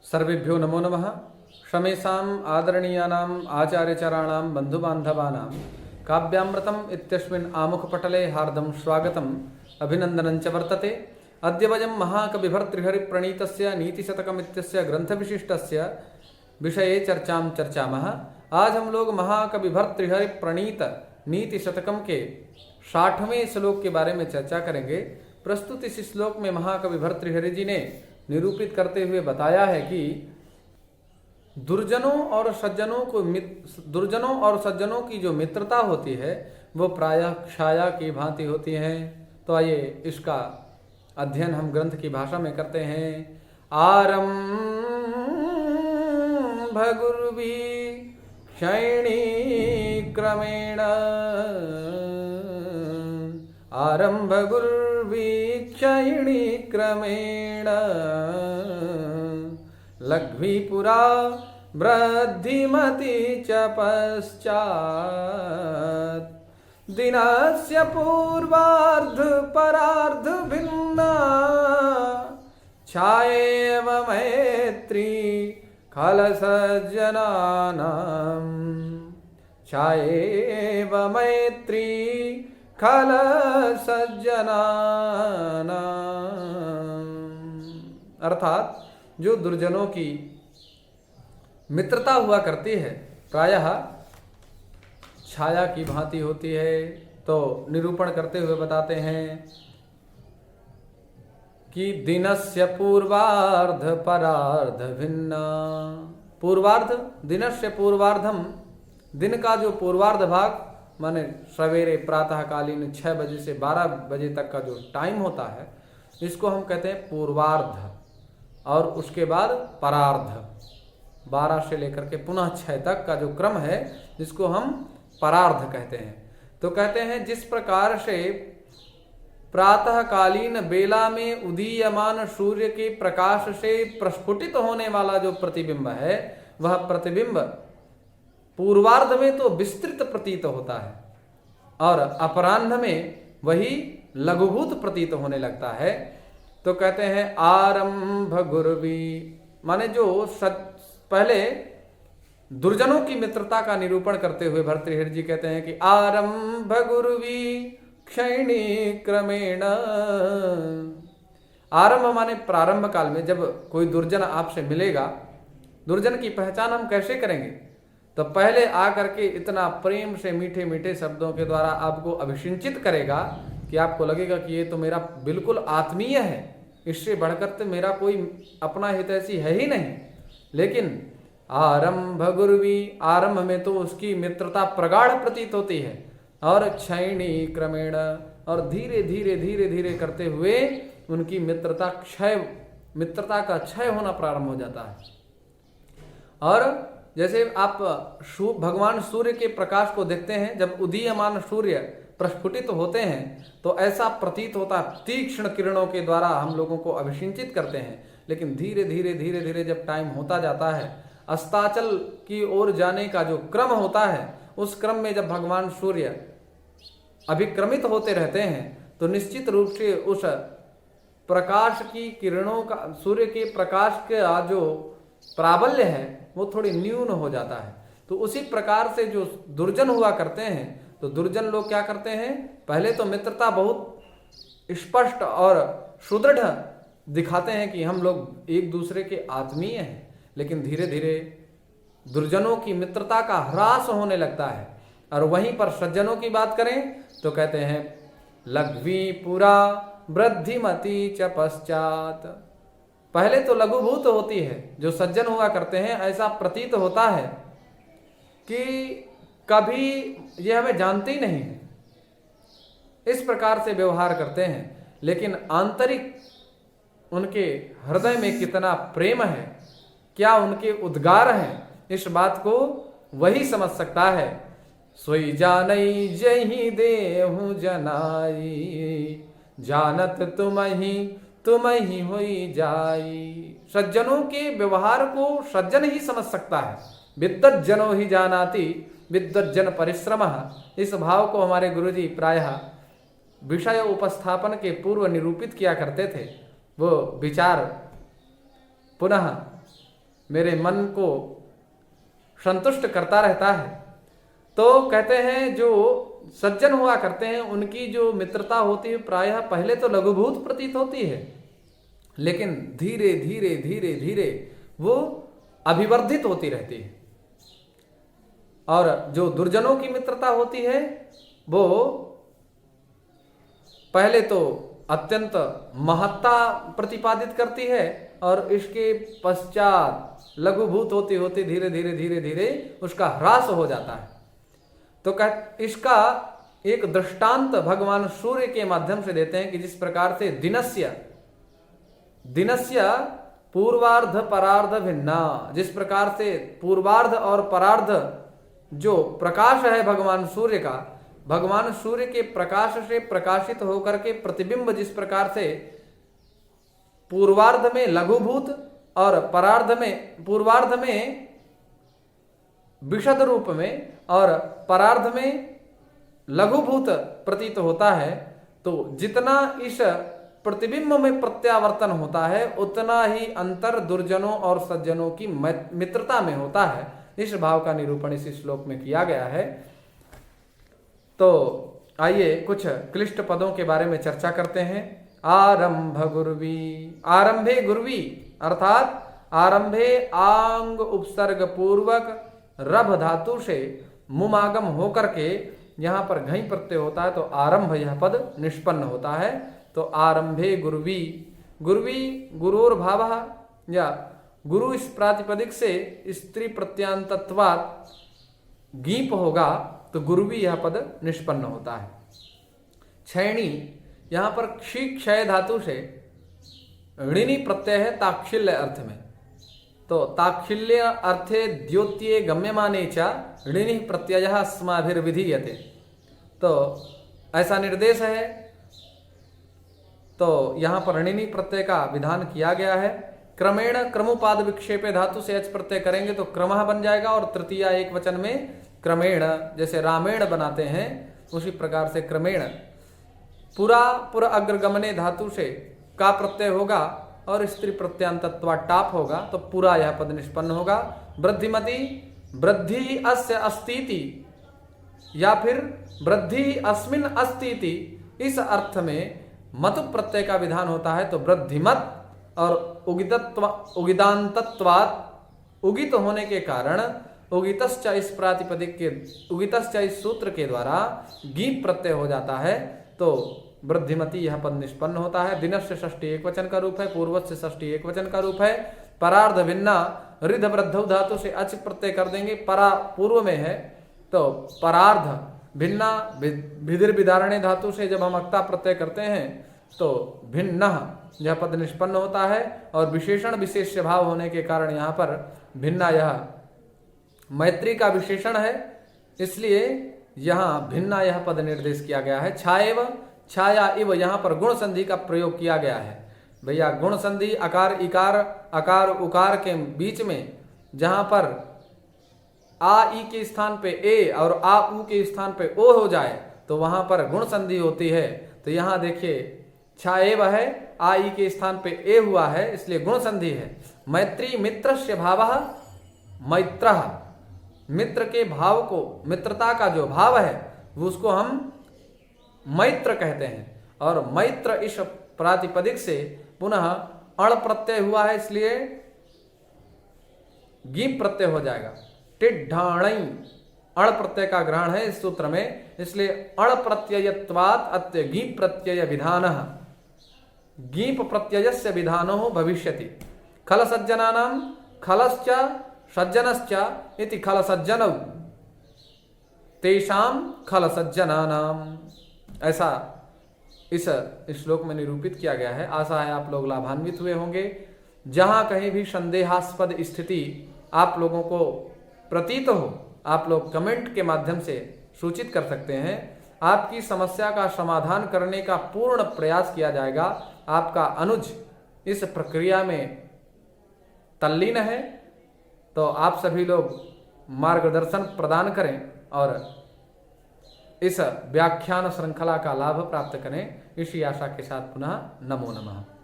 सर्वेभ्यो नमो नमः। शमेषाम् आदरणीयानाम् आचार्यचराणां बन्धुबान्धवानां काव्यामृतम् इत्यस्मिन् आमुखपटले हार्दं स्वागतम् अभिनन्दनं च वर्तते। अद्य वयं महाकविभर्तृहरिप्रणीतस्य नीतिशतकमित्यस्य ग्रन्थविशिष्टस्य विषये चर्चामः। आज हम लोग महाकविभर्तृहरिप्रणीत नीतिशतकम के 60वें श्लोक के बारे में चर्चा करेंगे। प्रस्तुत इस श्लोक में महाकवि भर्तृहरि जी ने निरूपित करते हुए बताया है कि दुर्जनों और सज्जनों की जो मित्रता होती है वो प्रायः छाया की भांति होती है। तो आइए इसका अध्ययन हम ग्रंथ की भाषा में करते हैं। आरंभ गुरुवी क्षयणी क्रमेण आरंभ गुर्वीक्षयिणी क्रमेण लघ्वीपुरा वृद्धिमती च पश्चात् दिनस्य पूर्वार्ध परार्ध भिन्ना छायेव मैत्री खलसज्जनानां छायेव मैत्री खल सज्जनानां। अर्थात जो दुर्जनों की मित्रता हुआ करती है प्रायः छाया की भांति होती है। तो निरूपण करते हुए बताते हैं कि दिनस्य पूर्वार्ध परार्ध भिन्ना। पूर्वार्ध दिनस्य पूर्वार्धम, दिन का जो पूर्वार्ध भाग माने सवेरे प्रातःकालीन 6 बजे से 12 बजे तक का जो टाइम होता है इसको हम कहते हैं पूर्वार्ध, और उसके बाद परार्ध 12 से लेकर के पुनः 6 तक का जो क्रम है जिसको हम परार्ध कहते हैं। तो कहते हैं जिस प्रकार से प्रातःकालीन बेला में उदीयमान सूर्य के प्रकाश से प्रस्फुटित होने वाला जो प्रतिबिंब है वह प्रतिबिंब पूर्वार्ध में तो विस्तृत प्रतीत होता है और अपराह्न में वही लघुभूत प्रतीत होने लगता है। तो कहते हैं आरंभ गुर्वी, माने जो पहले दुर्जनों की मित्रता का निरूपण करते हुए भर्तृहरि जी कहते हैं कि आरंभ गुर्वी क्षयिणी क्रमेण। आरंभ माने प्रारंभ काल में जब कोई दुर्जन आपसे मिलेगा, दुर्जन की पहचान हम कैसे करेंगे? तो पहले आकर के इतना प्रेम से मीठे मीठे शब्दों के द्वारा आपको अभिषिंचित करेगा कि आपको लगेगा कि ये तो मेरा बिल्कुल आत्मीय है, इससे बढ़कर तो मेरा कोई अपना हितैषी है ही नहीं। लेकिन आरंभ गुर्वी, आरंभ में तो उसकी मित्रता प्रगाढ़ प्रतीत होती है और क्षयिणी क्रमेण, और धीरे धीरे करते हुए उनकी मित्रता का क्षय होना प्रारंभ हो जाता है। और जैसे आप भगवान सूर्य के प्रकाश को देखते हैं, जब उदीयमान सूर्य प्रस्फुटित होते हैं तो ऐसा प्रतीत होता है तीक्ष्ण किरणों के द्वारा हम लोगों को अभिषिंचित करते हैं। लेकिन धीरे धीरे जब टाइम होता जाता है, अस्ताचल की ओर जाने का जो क्रम होता है उस क्रम में जब भगवान सूर्य अभिक्रमित होते रहते हैं तो निश्चित रूप से उस प्रकाश की किरणों का, सूर्य के प्रकाश का जो प्राबल्य है वो थोड़ी न्यून हो जाता है। तो उसी प्रकार से जो दुर्जन हुआ करते हैं, तो दुर्जन लोग क्या करते हैं, पहले तो मित्रता बहुत स्पष्ट और सुदृढ़ दिखाते हैं कि हम लोग एक दूसरे के आत्मीय हैं, लेकिन धीरे धीरे दुर्जनों की मित्रता का ह्रास होने लगता है। और वहीं पर सज्जनों की बात करें तो कहते हैं लघ्वी पुरा वृद्धिमती च पश्चात। पहले तो लघुभूत होती है, जो सज्जन हुआ करते हैं ऐसा प्रतीत होता है कि कभी ये हमें जानते ही नहीं है, इस प्रकार से व्यवहार करते हैं। लेकिन आंतरिक उनके हृदय में कितना प्रेम है, क्या उनके उद्गार हैं, इस बात को वही समझ सकता है। सोई जानई जही देहु जनाई, जानत तुम ही होई जाई। सज्जनों के व्यवहार को सज्जन ही समझ सकता है। विद्वत जनो ही जानाति विद्वत जन परिश्रम, इस भाव को हमारे गुरुजी प्रायः विषय उपस्थापन के पूर्व निरूपित किया करते थे। वो विचार पुनः मेरे मन को संतुष्ट करता रहता है। तो कहते हैं जो सज्जन हुआ करते हैं उनकी जो मित्रता होती है प्रायः पहले तो लघुभूत प्रतीत होती है, लेकिन धीरे धीरे धीरे धीरे वो अभिवर्धित होती रहती है। और जो दुर्जनों की मित्रता होती है वो पहले तो अत्यंत महत्ता प्रतिपादित करती है और इसके पश्चात लघुभूत होती होती धीरे धीरे धीरे धीरे उसका ह्रास हो जाता है। तो इसका एक दृष्टांत भगवान सूर्य के माध्यम से देते हैं कि जिस प्रकार से दिनस्य पूर्वार्ध परार्ध भिन्ना, जिस प्रकार से पूर्वार्ध और परार्ध जो प्रकाश है भगवान सूर्य का, भगवान सूर्य के प्रकाश से प्रकाशित होकर के प्रतिबिंब जिस प्रकार से पूर्वार्ध में लघुभूत और पूर्वार्ध में विशद रूप में और परार्ध में लघुभूत प्रतीत होता है, तो जितना इस प्रतिबिंब में प्रत्यावर्तन होता है उतना ही अंतर दुर्जनों और सज्जनों की मित्रता में होता है। इस भाव का निरूपण इस श्लोक में किया गया है। तो आइए कुछ क्लिष्ट पदों के बारे में चर्चा करते हैं। आरंभे गुर्वी अर्थात आरंभे आंग उपसर्ग पूर्वक रभ धातु से मुमागम होकर के यहाँ पर घई प्रत्यय होता है तो आरंभ यह पद निष्पन्न होता है। तो आरंभे गुर्वी, गुर्वी गुरोर भावः या गुरु इस प्रातिपदिक से स्त्री प्रत्यांतत्वात् गीप होगा तो गुर्वी यह पद निष्पन्न होता है। क्षैणी यहाँ पर क्षी क्षय धातु से ऋणी प्रत्यय है ताक्षिल्य अर्थ में, तो ताक्षिल्य अर्थे द्योत्ये गम्यमाने च ऋणी प्रत्ययः अस्माभिर्विधीयते, तो ऐसा निर्देश है। तो यहाँ पर ऋणी प्रत्यय का विधान किया गया है। क्रमेण क्रमुपाद विक्षेपे धातु से एच प्रत्यय करेंगे तो क्रमः बन जाएगा और तृतीय एक वचन में क्रमेण, जैसे रामेण बनाते हैं उसी प्रकार से क्रमेण। पुर अग्रगमने धातु से का प्रत्यय होगा और स्त्री प्रत्यांतत्वा टाप होगा तो पूरा यह पद निष्पन्न होगा। वृद्धिमती वृद्धि अस्य अस्तीति या फिर वृद्धि अस्मिन अस्तीति, इस अर्थ में मतु प्रत्यय का विधान होता है तो वृद्धिमत और उगिदांतत्वात् उगित होने के कारण उगितश्च इस प्रातिपदिक के उगितश्च इस सूत्र के द्वारा गीप प्रत्यय हो जाता है तो वृद्धिमती यह पद निष्पन्न होता है। दिनस्य षष्ठी एक वचन का रूप है, पूर्वस्य षष्ठी एक वचन का रूप है। परार्ध भिन्ना रिध वृद्धौ धातु से अच प्रत्यय कर देंगे, परा पूर्व में है तो परार्ध भिन्ना भिदिर विदारणे धातु से जब हम अक्ता प्रत्यय करते हैं तो भिन्न यह पद निष्पन्न होता है। और विशेषण विशेष्य भाव होने के कारण यहाँ पर भिन्ना यह मैत्री का विशेषण है, इसलिए यहाँ भिन्ना यह पद निर्देश किया गया है। छाएव छाया इव यहाँ पर गुण संधि का प्रयोग किया गया है। भैया गुण संधि अकार इकार अकार उकार के बीच में जहाँ पर आ ई के स्थान पे ए और आ उ के स्थान पे ओ हो जाए तो वहां पर गुण संधि होती है। तो यहाँ देखिए छाएव है, आ ई के स्थान पे ए हुआ है इसलिए गुण संधि है। मैत्री मित्रस्य भावः मैत्रः, मित्र के भाव को, मित्रता का जो भाव है वो उसको हम मैत्र कहते हैं। और मैत्र इस प्रातिपदिक से पुनः अण प्रत्यय हुआ है इसलिए गीप प्रत्यय हो जाएगा। टिड्ढाणई अण प्रत्यय का ग्रहण है इस सूत्र में, इसलिए अण प्रत्ययत्वात् अत्य गीप प्रत्यय विधानः गीप प्रत्ययस्य विधानो भविष्यति। खल सज्जनानां खलश्च सज्जनश्च इति खल सज्जनौ तेषां खल सज्जनानां, ऐसा इस श्लोक में निरूपित किया गया है। आशा है आप लोग लाभान्वित हुए होंगे। जहां कहीं भी संदेहास्पद स्थिति आप लोगों को प्रतीत हो आप लोग कमेंट के माध्यम से सूचित कर सकते हैं। आपकी समस्या का समाधान करने का पूर्ण प्रयास किया जाएगा। आपका अनुज इस प्रक्रिया में तल्लीन है, तो आप सभी लोग मार्गदर्शन प्रदान करें और इस व्याख्यान श्रृंखला का लाभ प्राप्त करें। इसी आशा के साथ पुनः नमो नमः।